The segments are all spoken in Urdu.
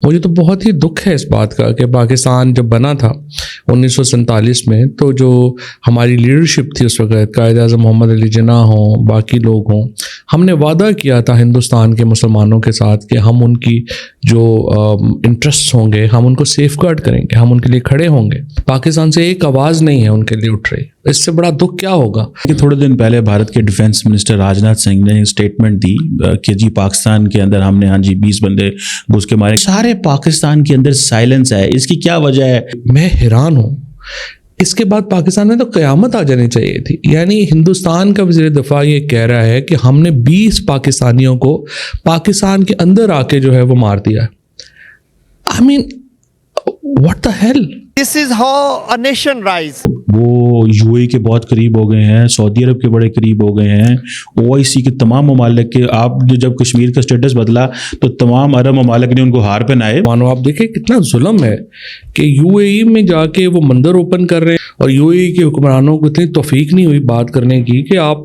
مجھے تو بہت ہی دکھ ہے اس بات کا کہ پاکستان جب بنا تھا 1947 میں، تو جو ہماری لیڈرشپ تھی اس وقت، قائد اعظم محمد علی جناح ہوں، باقی لوگ ہوں، ہم نے وعدہ کیا تھا ہندوستان کے مسلمانوں کے ساتھ کہ ہم ان کی جو انٹرسٹ ہوں گے ہم ان کو سیف گارڈ کریں گے، ہم ان کے لیے کھڑے ہوں گے۔ پاکستان سے ایک آواز نہیں ہے ان کے لیے اٹھ رہی، اس سے بڑا دکھ کیا ہوگا؟ تھوڑے دن پہلے بھارت کے ڈیفنس منسٹر راجناتھ سنگھ نے اسٹیٹمنٹ دی کہ جی پاکستان کے اندر ہم نے 20 بندے گھس کے مارے، سارے پاکستان کے اندر سائلنس ہے، اس کی کیا وجہ ہے؟ میں حیران ہوں۔ اس کے بعد پاکستان میں تو قیامت آ جانی چاہیے تھی۔ یعنی ہندوستان کا وزیر دفاع یہ کہہ رہا ہے کہ ہم نے 20 پاکستانیوں کو پاکستان کے اندر آ کے جو ہے وہ مار دیا ہے۔ I mean, what the hell? This is how a nation rise. وہ یو اے کے بہت قریب ہو گئے ہیں، سعودی عرب کے بڑے قریب ہو گئے ہیں، او آئی سی کے تمام ممالک کے۔ آپ جب کشمیر کا اسٹیٹس بدلا تو تمام عرب ممالک نے ان کو ہار پہنائے۔ مانو آپ دیکھیں کتنا ظلم ہے کہ یو اے ای میں جا کے وہ مندر اوپن کر رہے ہیں، اور یو اے ای کے حکمرانوں کو اتنی توفیق نہیں ہوئی بات کرنے کی کہ آپ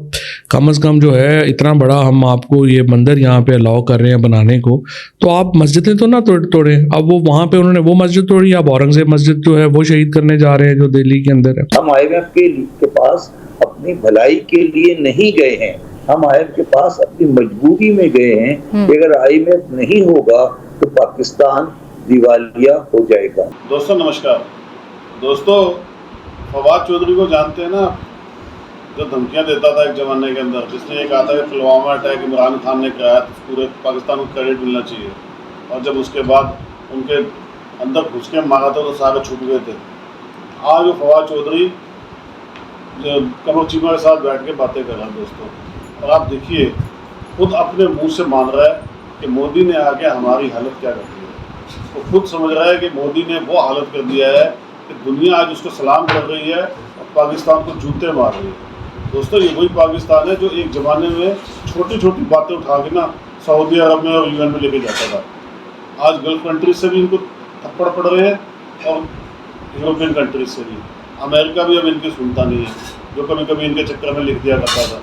کم از کم جو ہے اتنا بڑا ہم آپ کو یہ مندر یہاں پہ الاؤ کر رہے ہیں بنانے کو، تو آپ مسجدیں تو نہ توڑیں۔ اب وہ وہاں پہ انہوں نے وہ مسجد توڑی، اب اورنگزیب مسجد جو ہے وہ شہید کرنے جا رہے ہیں جو دہلی کے اندر ہے۔ ہم آئی ایم ایف کے پاس اپنی بھلائی کے لیے نہیں گئے ہیں، ہم آئی ایم ایف کے پاس اپنی مجبوری میں گئے ہیں کہ اگر آئی ایم ایف نہیں ہوگا تو پاکستان دیوالیہ ہو جائے گا۔ دوستو نمسکار۔ دوستو فواد چودھری کو جانتے ہیں نا، جو دھمکیاں دیتا تھا ایک زمانے کے اندر، جس نے یہ کہا تھا کہ پلوامہ اٹیک عمران خان نے کرایا تو پورے پاکستان کو کریڈٹ ملنا چاہیے، اور جب اس کے بعد ان کے اندر گھس کے مارا تھا تو سارے چھپ گئے تھے۔ آج وہ فواد چودھری کمر چیمہ کے ساتھ بیٹھ کے باتیں کر رہا ہے دوستوں، اور آپ دیکھیے خود اپنے منہ سے مان رہا ہے کہ مودی نے آ کے ہماری حالت کیا کر دی ہے۔ وہ خود سمجھ رہا ہے کہ مودی نے وہ حالت کر دیا ہے کہ دنیا آج اس کو سلام کر رہی ہے اور پاکستان کو جوتے مار رہی ہے۔ دوستو یہ وہی پاکستان ہے جو ایک زمانے میں چھوٹی چھوٹی باتیں اٹھا کے نا سعودی عرب میں اور یو این میں لے کے جاتا تھا۔ آج گلف کنٹریز سے بھی ان کو تھپڑ پڑ رہے ہیں اور یورپین کنٹریز سے بھی۔ امریکہ بھی اب ان کی سنتا نہیں ہے، جو کبھی کبھی ان کے چکر میں لکھ دیا کرتا تھا۔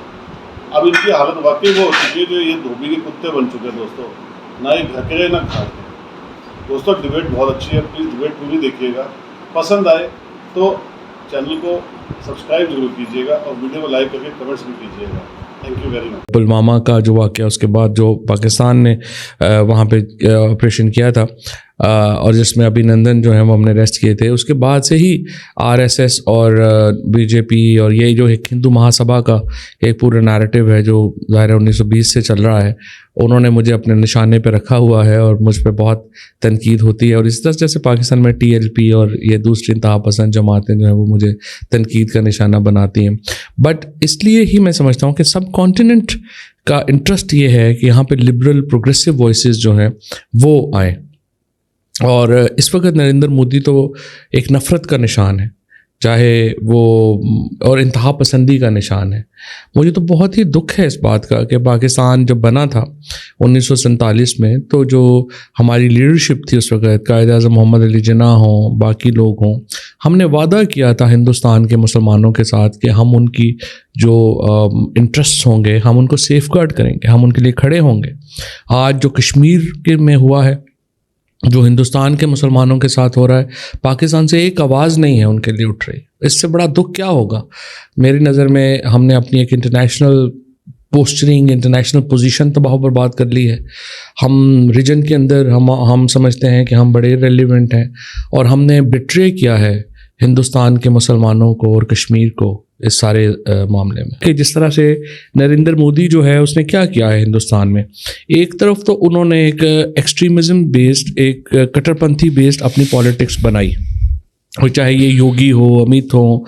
اب ان کی حالت واقعی وہ ہو چکی ہے جو یہ دھوبی کے کتے بن چکے ہیں دوستو، نہ یہ گھکرے نہ کھاتے۔ دوستو ڈیبیٹ بہت اچھی ہے، پلیز ڈیبیٹ پوری دیکھیے گا، پسند آئے تو چینل کو سبسکرائب ضرور کیجیے گا اور ویڈیو کو لائک کر کے کمنٹس بھی کیجیے گا۔ Thank you very much. Pulwama کا جو واقعہ، اس کے بعد جو پاکستان نے وہاں پہ آپریشن کیا تھا اور جس میں ابھی نندن جو ہے وہ ہم نے ریسٹ کیے تھے، اس کے بعد سے ہی آر ایس ایس اور بی جے پی اور یہ جو ایک ہندو مہا سبھا کا ایک پورا نیریٹو ہے جو ظاہر 1920 سے چل رہا ہے، انہوں نے مجھے اپنے نشانے پہ رکھا ہوا ہے اور مجھ پہ بہت تنقید ہوتی ہے۔ اور اس طرح جیسے پاکستان میں ٹی ایل پی اور یہ دوسری انتہا پسند جماعتیں جو ہیں وہ مجھے تنقید کا نشانہ بناتی ہیں، بٹ اس لیے ہی میں سمجھتا ہوں کہ سب کانٹیننٹ کا انٹرسٹ یہ ہے کہ یہاں پہ لبرل پروگریسو وائسز جو ہیں وہ آئیں۔ اور اس وقت نریندر مودی تو ایک نفرت کا نشان ہے، چاہے وہ، اور انتہا پسندی کا نشان ہے۔ مجھے تو بہت ہی دکھ ہے اس بات کا کہ پاکستان جب بنا تھا 1947 میں، تو جو ہماری لیڈرشپ تھی اس وقت، قائد اعظم محمد علی جناح ہوں، باقی لوگ ہوں، ہم نے وعدہ کیا تھا ہندوستان کے مسلمانوں کے ساتھ کہ ہم ان کی جو انٹرسٹ ہوں گے ہم ان کو سیف گارڈ کریں گے، ہم ان کے لیے کھڑے ہوں گے۔ آج جو کشمیر کے میں ہوا ہے، جو ہندوستان کے مسلمانوں کے ساتھ ہو رہا ہے، پاکستان سے ایک آواز نہیں ہے ان کے لیے اٹھ رہی، اس سے بڑا دکھ کیا ہوگا؟ میری نظر میں ہم نے اپنی ایک انٹرنیشنل پوسچرنگ، انٹرنیشنل پوزیشن تباہ و برباد کر لی ہے۔ ہم ریجن کے اندر ہم سمجھتے ہیں کہ ہم بڑے ریلیونٹ ہیں، اور ہم نے بٹرے کیا ہے ہندوستان کے مسلمانوں کو اور کشمیر کو اس سارے معاملے میں۔ کہ جس طرح سے نریندر مودی جو ہے اس نے کیا کیا ہے ہندوستان میں، ایک طرف تو انہوں نے ایک ایکسٹریمزم بیسڈ، ایک کٹر پنتھی بیسڈ اپنی پالیٹکس بنائی، اور چاہے یہ یوگی ہو، امیت ہو،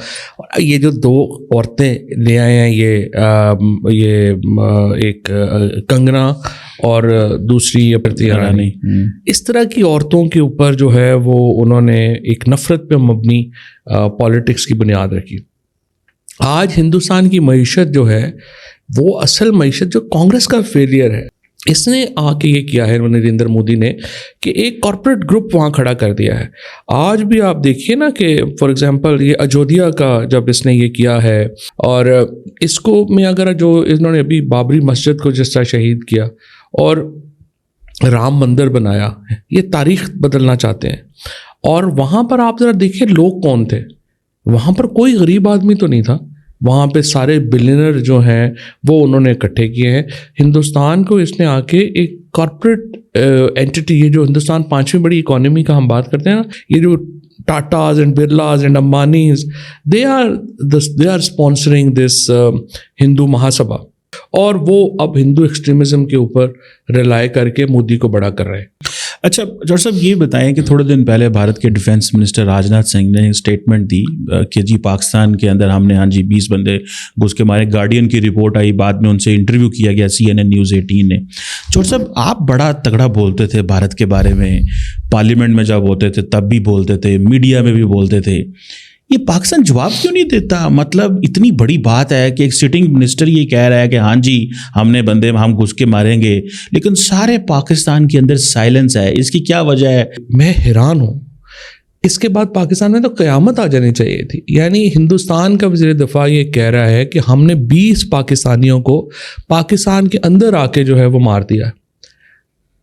یہ جو دو عورتیں لے آئے ہیں، یہ ایک کنگنا اور دوسری پرتی رانی، اس طرح کی عورتوں کے اوپر جو ہے وہ انہوں نے ایک نفرت پہ مبنی پالیٹکس کی بنیاد رکھی۔ آج ہندوستان کی معیشت جو ہے وہ اصل معیشت جو کانگریس کا فیلئر ہے، اس نے آ کے یہ کیا ہے نریندر مودی نے کہ ایک کارپوریٹ گروپ وہاں کھڑا کر دیا ہے۔ آج بھی آپ دیکھیے نا کہ فار ایگزامپل یہ اجودھیا کا جب اس نے یہ کیا ہے، اور اس کو میں اگر جو انہوں نے ابھی بابری مسجد کو جس طرح شہید کیا، اور رام مندر بنایا، یہ تاریخ بدلنا چاہتے ہیں. اور وہاں پر آپ ذرا دیکھیں لوگ کون تھے. وہاں پر کوئی غریب آدمی تو نہیں تھا. وہاں پہ سارے بلینر جو ہیں وہ انہوں نے اکٹھے کیے ہیں. ہندوستان کو اس نے آ کے ایک کارپوریٹ اینٹی، یہ جو ہندوستان 5ویں بڑی اکانومی کا ہم بات کرتے ہیں نا، یہ جو Tatas and Birlas and Ambanis, they are sponsoring this Hindu Maha Sabha. اور وہ اب ہندو ایکسٹریمزم کے اوپر ریلائی کر کے مودی کو بڑا کر رہے ہیں. اچھا جوہر صاحب یہ بتائیں کہ تھوڑے دن پہلے بھارت کے ڈیفینس منسٹر راجناتھ سنگھ نے اسٹیٹمنٹ دی کہ جی پاکستان کے اندر ہم نے 20 بندے گھس کے مارے. گارڈین کی رپورٹ آئی، بعد میں ان سے انٹرویو کیا گیا CNN نیوز 18 نے. جوہر صاحب آپ بڑا تگڑا بولتے تھے بھارت کے بارے میں، پارلیمنٹ میں جب ہوتے تھے تب بھی بولتے تھے، میڈیا میں بھی بولتے تھے. یہ پاکستان جواب کیوں نہیں دیتا؟ مطلب اتنی بڑی بات ہے کہ ایک سٹنگ منسٹر یہ کہہ رہا ہے کہ ہاں جی ہم نے بندے ہم گھس کے ماریں گے، لیکن سارے پاکستان کے اندر سائلنس ہے. اس کی کیا وجہ ہے؟ میں حیران ہوں. اس کے بعد پاکستان میں تو قیامت آ جانی چاہیے تھی. یعنی ہندوستان کا وزیر دفاع یہ کہہ رہا ہے کہ ہم نے 20 پاکستانیوں کو پاکستان کے اندر آ کے جو ہے وہ مار دیا.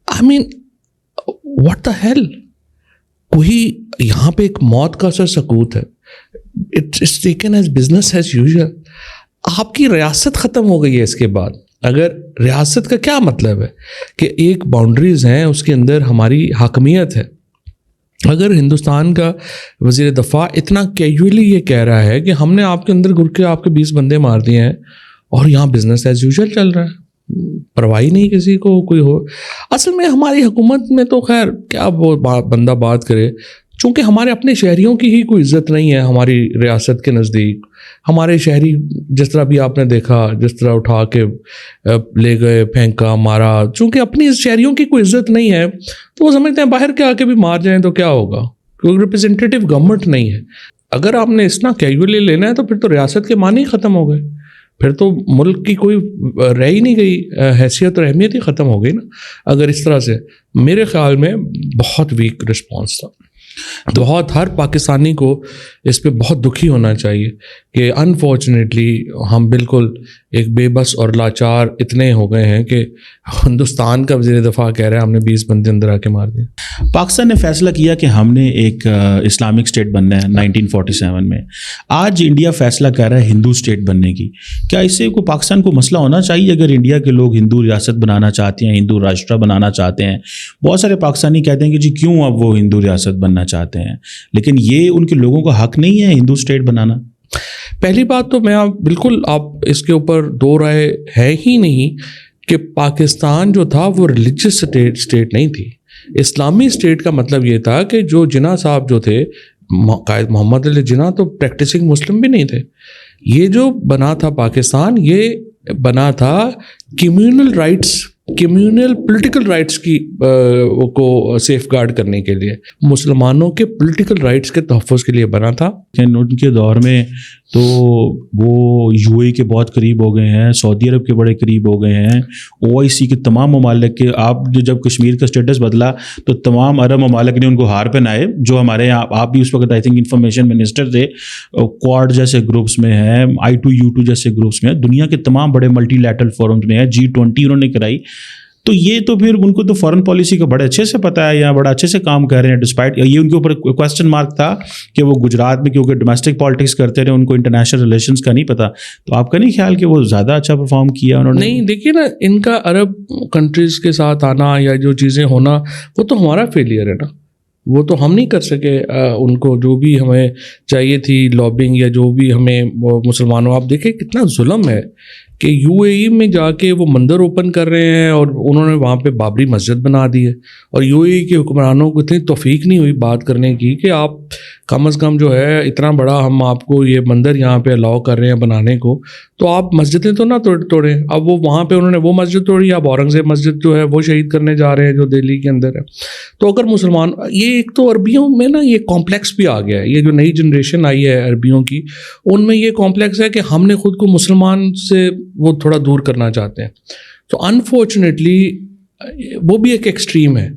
آئی مین واٹ دا ہیل. کوئی یہاں پہ ایک موت کا سکوت ہے. It's taken as business as usual. آپ کی ریاست ختم ہو گئی ہے. اس کے بعد اگر ریاست کا کیا مطلب ہے کہ ایک باؤنڈریز ہیں اس کے اندر ہماری حاکمیت ہے. اگر ہندوستان کا وزیر دفاع اتنا کیجولی یہ کہہ رہا ہے کہ ہم نے آپ کے اندر گھر کے آپ کے 20 بندے مار دیے ہیں اور یہاں بزنس ایز یوزول چل رہا ہے، پرواہی نہیں کسی کو کوئی ہو. اصل میں ہماری حکومت میں تو خیر کیا وہ بندہ بات کرے، چونکہ ہمارے اپنے شہریوں کی ہی کوئی عزت نہیں ہے ہماری ریاست کے نزدیک. ہمارے شہری جس طرح بھی آپ نے دیکھا، جس طرح اٹھا کے لے گئے، پھینکا، مارا، چونکہ اپنی شہریوں کی کوئی عزت نہیں ہے تو وہ سمجھتے ہیں باہر کے آ کے بھی مار جائیں تو کیا ہوگا، کیونکہ ریپرزینٹیٹیو گورنمنٹ نہیں ہے. اگر آپ نے اتنا کیجولی لینا ہے تو پھر تو ریاست کے معنی ختم ہو گئے، پھر تو ملک کی کوئی رہ ہی نہیں گئی، حیثیت اور اہمیت ہی ختم ہو گئی نا. اگر اس طرح سے میرے خیال میں بہت ویک رسپانس تھا. بہت ہر پاکستانی کو اس پہ بہت دکھی ہونا چاہیے کہ انفارچونیٹلی ہم بالکل ایک بے بس اور لاچار اتنے ہو گئے ہیں کہ ہندوستان کا وزیر دفاع کہہ رہا ہے ہم نے 20 بندے اندر آ کے مار دیے. پاکستان نے فیصلہ کیا کہ ہم نے ایک اسلامک اسٹیٹ بننا ہے 1947 میں. آج انڈیا فیصلہ کر رہا ہے ہندو اسٹیٹ بننے کی. کیا اس سے کوئی پاکستان کو مسئلہ ہونا چاہیے اگر انڈیا کے لوگ ہندو ریاست بنانا چاہتے ہیں، ہندو راشٹر بنانا چاہتے ہیں؟ بہت سارے پاکستانی کہتے ہیں کہ جی کیوں اب وہ ہندو ریاست بننا چاہتے ہیں، لیکن یہ ان کے لوگوں کا حق نہیں ہے ہندو اسٹیٹ بنانا. پہلی بات تو میں بالکل آپ اس کے اوپر دو رائے ہے ہی نہیں کہ پاکستان جو تھا وہ ریلیجیس اسٹیٹ نہیں تھی. اسلامی اسٹیٹ کا مطلب یہ تھا کہ جو جناح صاحب جو تھے، قائد محمد علی جناح، تو پریکٹسنگ مسلم بھی نہیں تھے. یہ جو بنا تھا پاکستان، یہ بنا تھا communal rights, communal political rights کی کو سیف گارڈ کرنے کے لیے، مسلمانوں کے پولیٹیکل رائٹس کے تحفظ کے لیے بنا تھا. ان کے دور میں تو وہ UAE کے بہت قریب ہو گئے ہیں، سعودی عرب کے بڑے قریب ہو گئے ہیں، OIC کے تمام ممالک کے. آپ جب کشمیر کا اسٹیٹس بدلا تو تمام عرب ممالک نے ان کو ہار پہنائے. جو ہمارے یہاں آپ بھی اس وقت آئی تھنک انفارمیشن منسٹر تھے، کوارڈ جیسے گروپس میں ہیں، I2U2 جیسے گروپس میں ہیں، دنیا کے تمام بڑے ملٹی لیٹرل فورمز میں ہیں، G20 انہوں نے کرائی. تو یہ تو پھر ان کو تو فارن پالیسی کا بڑے اچھے سے پتہ ہے، یا بڑا اچھے سے کام کر رہے ہیں. ڈسپائٹ یہ ان کے اوپر کویسچن مارک تھا کہ وہ گجرات میں کیونکہ ڈومیسٹک پالیٹکس کرتے رہے، ان کو انٹرنیشنل ریلیشنز کا نہیں پتہ. تو آپ کا نہیں خیال کہ وہ زیادہ اچھا پرفارم کیا انہوں نے؟ نہیں، دیکھیے نا، ان کا عرب کنٹریز کے ساتھ آنا یا جو چیزیں ہونا وہ تو ہمارا فیلئر ہے نا. وہ تو ہم نہیں کر سکے. ان کو جو بھی ہمیں چاہیے تھی لابنگ یا جو بھی ہمیں مسلمانوں، آپ دیکھیں کتنا ظلم ہے کہ UAE میں جا کے وہ مندر اوپن کر رہے ہیں اور انہوں نے وہاں پہ بابری مسجد بنا دی ہے، اور UAE کے حکمرانوں کو اتنی توفیق نہیں ہوئی بات کرنے کی کہ آپ کم از کم جو ہے اتنا بڑا ہم آپ کو یہ مندر یہاں پہ الاؤ کر رہے ہیں بنانے کو، تو آپ مسجدیں تو نہ توڑیں. اب وہ وہاں پہ انہوں نے وہ مسجد توڑی، اب اورنگزیب مسجد جو ہے وہ شہید کرنے جا رہے ہیں جو دہلی کے اندر ہے. تو اگر مسلمان، یہ ایک تو عربیوں میں نا یہ کمپلیکس بھی آ گیا ہے، یہ جو نئی جنریشن آئی ہے عربیوں کی، ان میں یہ کمپلیکس ہے کہ ہم نے خود کو مسلمان سے وہ تھوڑا دور کرنا چاہتے ہیں. تو انفارچونیٹلی وہ بھی ایک ایکسٹریم ہے.